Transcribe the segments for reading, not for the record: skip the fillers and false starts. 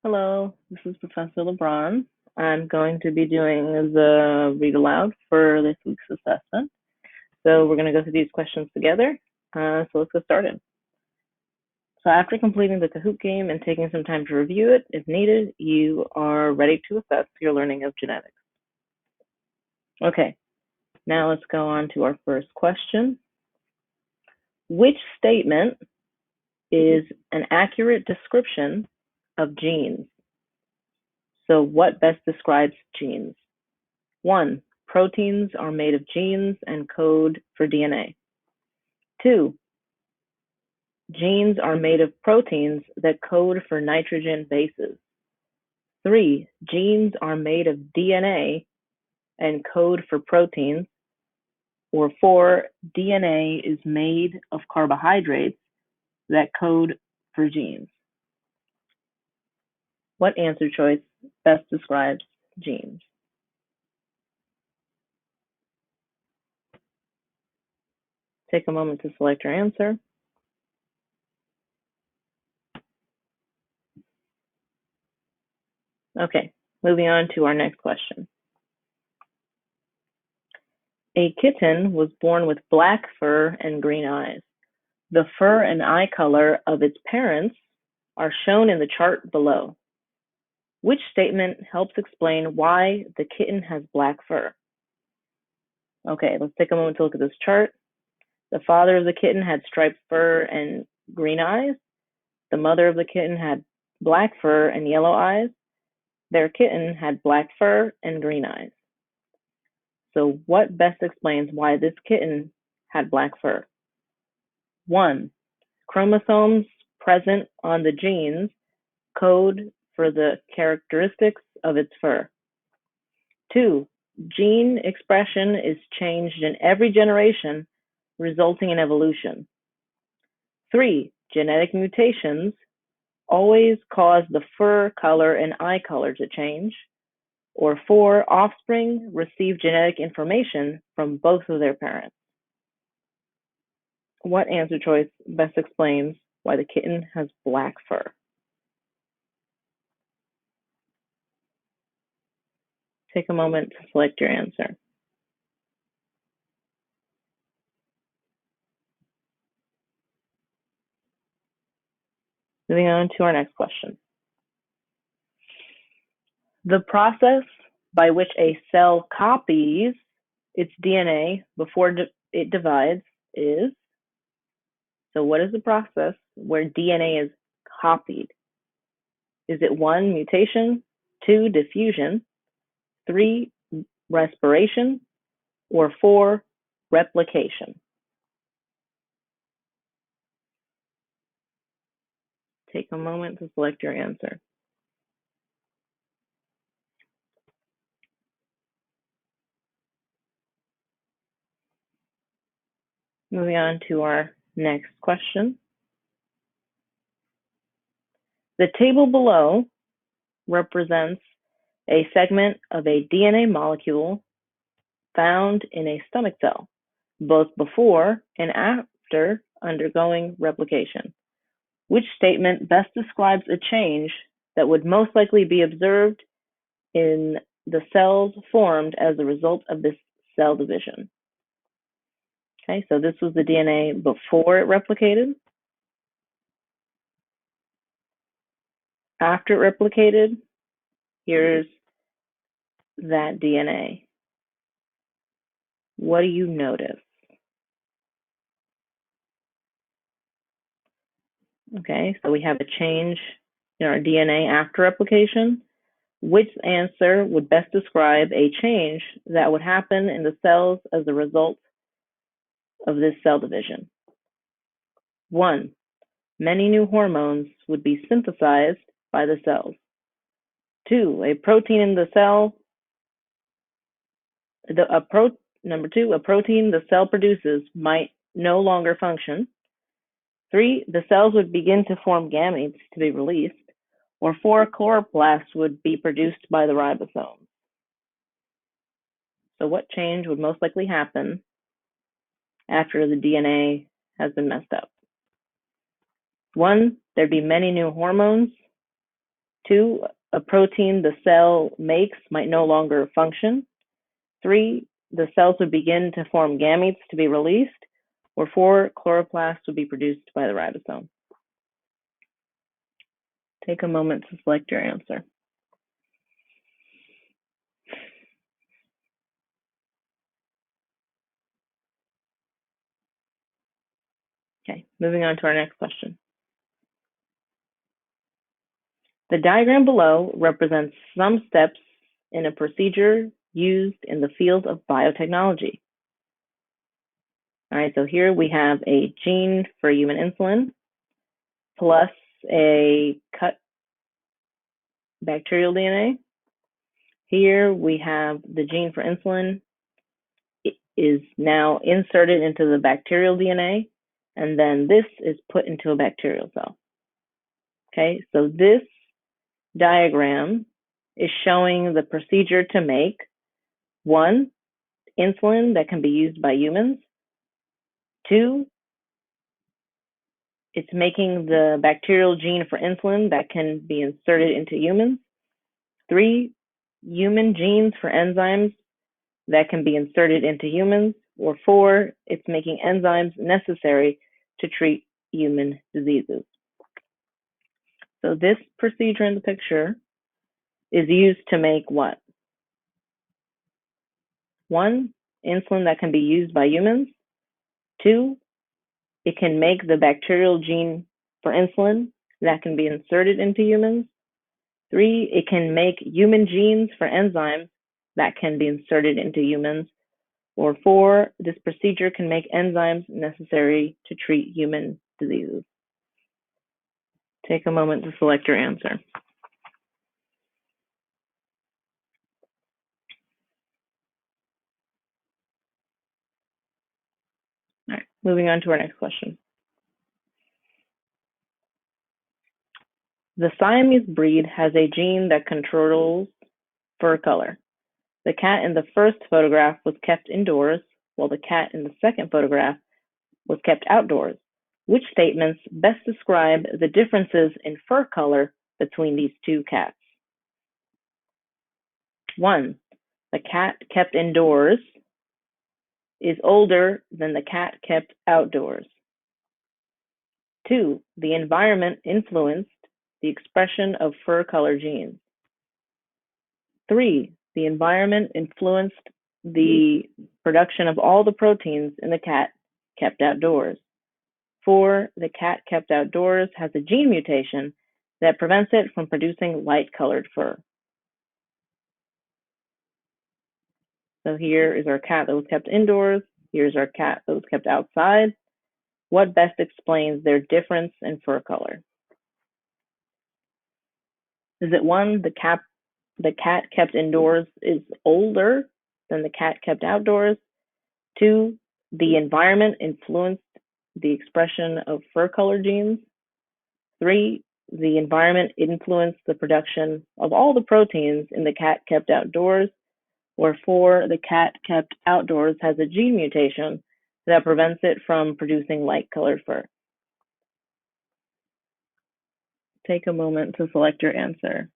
Hello, this is Professor LeBron. I'm going to be doing the read aloud for this week's assessment. So we're going to go through these questions together. So let's get started. So after completing the Kahoot game and taking some time to review it, if needed, you are ready to assess your learning of genetics. Okay, now let's go on to our first question. Which statement is an accurate description of genes? So what best describes genes? 1. Proteins are made of genes and code for DNA. 2. Genes are made of proteins that code for nitrogen bases. 3. Genes are made of DNA and code for proteins. Or 4. DNA is made of carbohydrates that code for genes. What answer choice best describes genes? Take a moment to select your answer. Okay, moving on to our next question. A kitten was born with black fur and green eyes. The fur and eye color of its parents are shown in the chart below. Which statement helps explain why the kitten has black fur? Okay, let's take a moment to look at this chart. The father of the kitten had striped fur and green eyes. The mother of the kitten had black fur and yellow eyes. Their kitten had black fur and green eyes. So what best explains why this kitten had black fur? 1. Chromosomes present on the genes code for the characteristics of its fur. 2. Gene expression is changed in every generation, resulting in evolution. 3. Genetic mutations always cause the fur color and eye color to change. Or 4. Offspring receive genetic information from both of their parents. What answer choice best explains why the kitten has black fur? Take a moment to select your answer. Moving on to our next question. The process by which a cell copies its DNA before it divides is, so what is the process where DNA is copied? Is it 1, mutation, 2, diffusion, 3, respiration, or 4, replication? Take a moment to select your answer. Moving on to our next question. The table below represents a segment of a DNA molecule found in a stomach cell, both before and after undergoing replication. Which statement best describes a change that would most likely be observed in the cells formed as a result of this cell division? Okay, so this was the DNA before it replicated. After it replicated, here's that DNA. What do you notice? Okay, so we have a change in our DNA after replication. Which answer would best describe a change that would happen in the cells as a result of this cell division? 1. Many new hormones would be synthesized by the cells. 2. A protein in the cell, number 2, a protein the cell produces might no longer function. 3. The cells would begin to form gametes to be released. Or 4. Chloroplasts would be produced by the ribosomes. So what change would most likely happen after the DNA has been messed up? 1. There'd be many new hormones. 2, a protein the cell makes might no longer function. 3, the cells would begin to form gametes to be released. Or 4, chloroplasts would be produced by the ribosome. Take a moment to select your answer. Okay, moving on to our next question. The diagram below represents some steps in a procedure used in the field of biotechnology. All right, so here we have a gene for human insulin plus a cut bacterial DNA. Here we have the gene for insulin. It is now inserted into the bacterial DNA, and then this is put into a bacterial cell. Okay, so this diagram is showing the procedure to make 1, insulin that can be used by humans. 2, it's making the bacterial gene for insulin that can be inserted into humans. 3, human genes for enzymes that can be inserted into humans. Or 4, it's making enzymes necessary to treat human diseases. So this procedure in the picture is used to make what? 1, insulin that can be used by humans. 2, it can make the bacterial gene for insulin that can be inserted into humans. 3, it can make human genes for enzymes that can be inserted into humans. Or 4, this procedure can make enzymes necessary to treat human diseases. Take a moment to select your answer. All right, moving on to our next question. The Siamese breed has a gene that controls fur color. The cat in the first photograph was kept indoors, while the cat in the second photograph was kept outdoors. Which statements best describe the differences in fur color between these two cats? 1, the cat kept indoors is older than the cat kept outdoors. 2, the environment influenced the expression of fur color genes. 3, the environment influenced the production of all the proteins in the cat kept outdoors. 4, the cat kept outdoors has a gene mutation that prevents it from producing light-colored fur. So here is our cat that was kept indoors. Here's our cat that was kept outside. What best explains their difference in fur color? Is it 1, the cat kept indoors is older than the cat kept outdoors? 2, the environment influenced the expression of fur color genes? 3, the environment influenced the production of all the proteins in the cat kept outdoors? Or 4, the cat kept outdoors has a gene mutation that prevents it from producing light-colored fur? Take a moment to select your answer.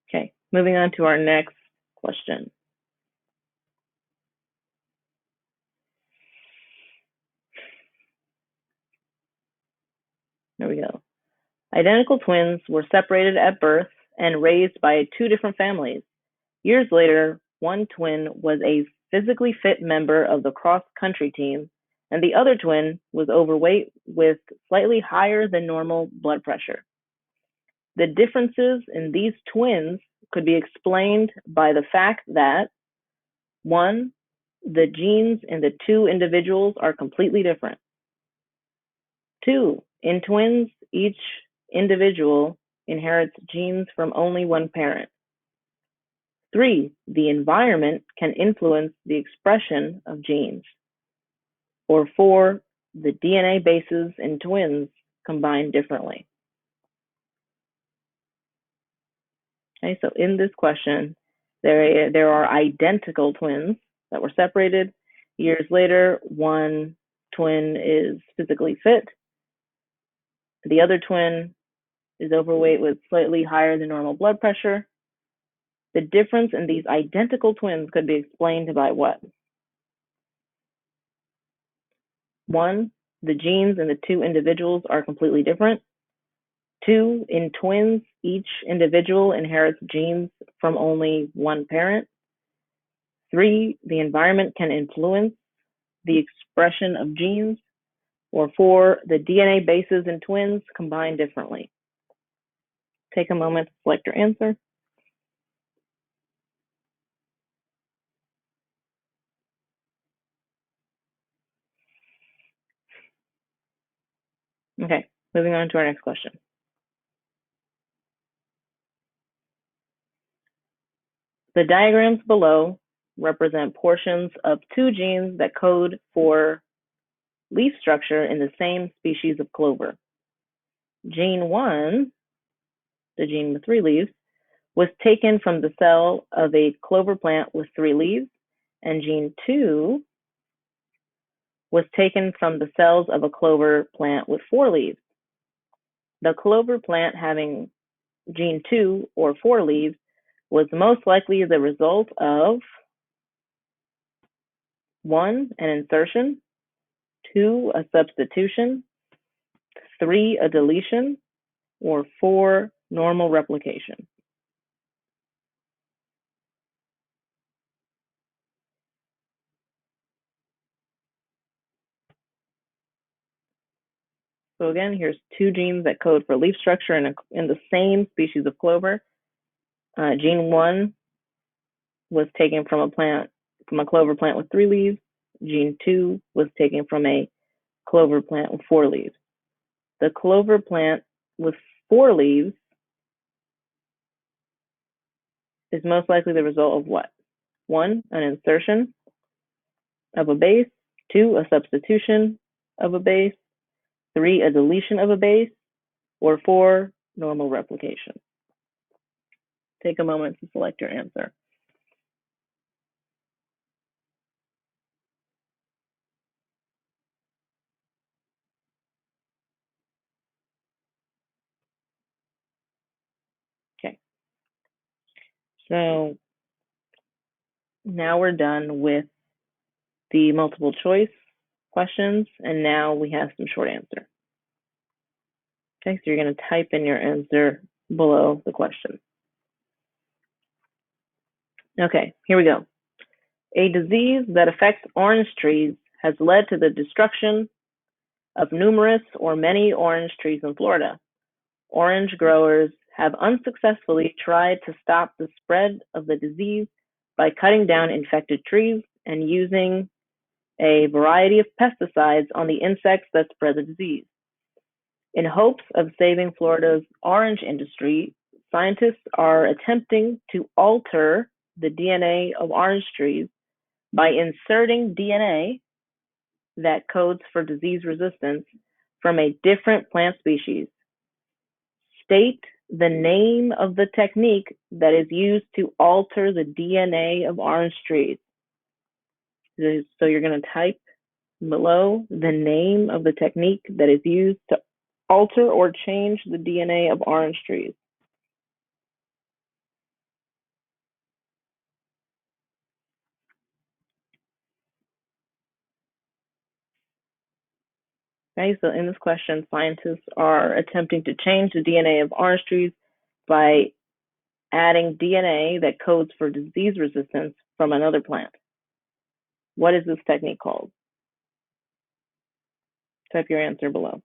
Okay, moving on to our next question. There we go. Identical twins were separated at birth and raised by 2 different families. Years later, one twin was a physically fit member of the cross-country team, and the other twin was overweight with slightly higher than normal blood pressure. The differences in these twins could be explained by the fact that 1, the genes in the 2 individuals are completely different. 2, in twins, each individual inherits genes from only one parent. 3, the environment can influence the expression of genes. Or 4, the DNA bases in twins combine differently. Okay, so in this question, there are identical twins, that were separated. Years later, one twin is physically fit. The other twin is overweight with slightly higher than normal blood pressure. The difference in these identical twins could be explained by what? One, the genes in the two individuals are completely different. Two, in twins, each individual inherits genes from only one parent. Three, the environment can influence the expression of genes. Or four, the DNA bases in twins combine differently. Take a moment to select your answer. Okay, moving on to our next question. The diagrams below represent portions of two genes that code for leaf structure in the same species of clover. Gene 1, the gene with 3 leaves, was taken from the cell of a clover plant with 3 leaves, and gene 2 was taken from the cells of a clover plant with 4 leaves. The clover plant having gene 2 or 4 leaves was most likely the result of 1, an insertion, 2, a substitution, 3, a deletion, or 4, normal replication. So again, here's two genes that code for leaf structure in the same species of clover. Gene 1 was taken from a clover plant with 3 leaves. Gene 2 was taken from a clover plant with 4 leaves. The clover plant with 4 leaves is most likely the result of what? 1, an insertion of a base. 2, a substitution of a base. 3, a deletion of a base. Or 4, normal replication. Take a moment to select your answer. Okay. So now we're done with the multiple choice questions, and now we have some short answer. Okay, so you're going to type in your answer below the question. Okay, here we go. A disease that affects orange trees has led to the destruction of numerous or many orange trees in Florida. Orange growers have unsuccessfully tried to stop the spread of the disease by cutting down infected trees and using a variety of pesticides on the insects that spread the disease. In hopes of saving Florida's orange industry, scientists are attempting to alter the DNA of orange trees by inserting DNA that codes for disease resistance from a different plant species. State the name of the technique that is used to alter the DNA of orange trees. So you're going to type below the name of the technique that is used to alter or change the DNA of orange trees. Okay, so in this question, scientists are attempting to change the DNA of orange trees by adding DNA that codes for disease resistance from another plant. What is this technique called? Type your answer below.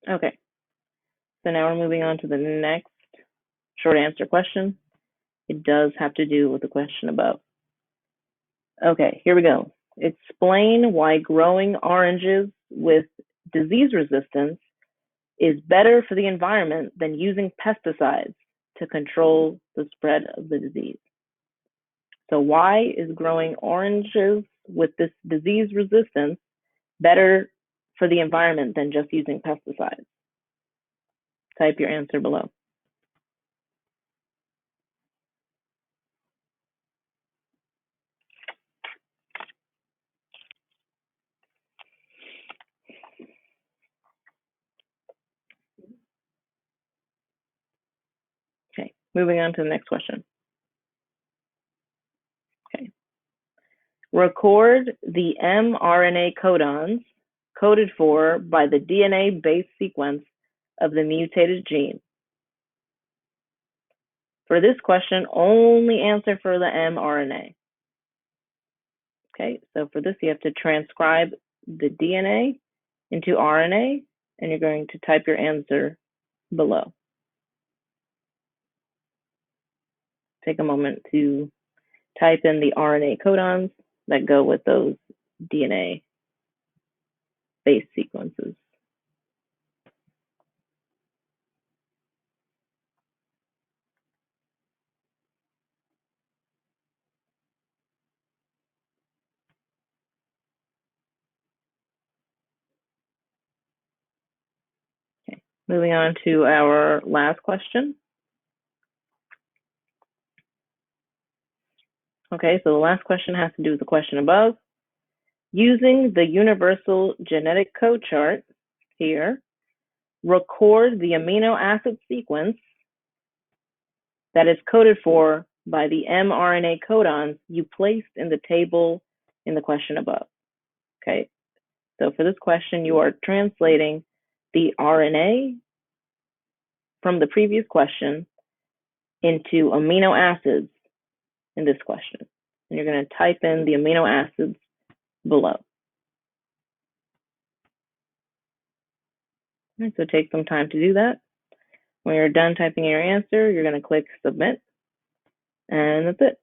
Okay, so now we're moving on to the next short answer question. It does have to do with the question above. Okay, here we go. Explain why growing oranges with disease resistance is better for the environment than using pesticides to control the spread of the disease. So why is growing oranges with this disease resistance better for the environment than just using pesticides? Type your answer below. Okay, moving on to the next question. Okay. Record the mRNA codons coded for by the DNA base sequence of the mutated gene. For this question, only answer for the mRNA. Okay, so for this, you have to transcribe the DNA into RNA, and you're going to type your answer below. Take a moment to type in the RNA codons that go with those DNA base sequences. Okay, moving on to our last question. Okay, so the last question has to do with the question above. Using the universal genetic code chart here, record the amino acid sequence that is coded for by the mRNA codons you placed in the table in the question above. Okay, so for this question, you are translating the RNA from the previous question into amino acids in this question. And you're going to type in the amino acids below. Right, so take some time to do that. When you're done typing your answer, you're going to click submit, and that's it.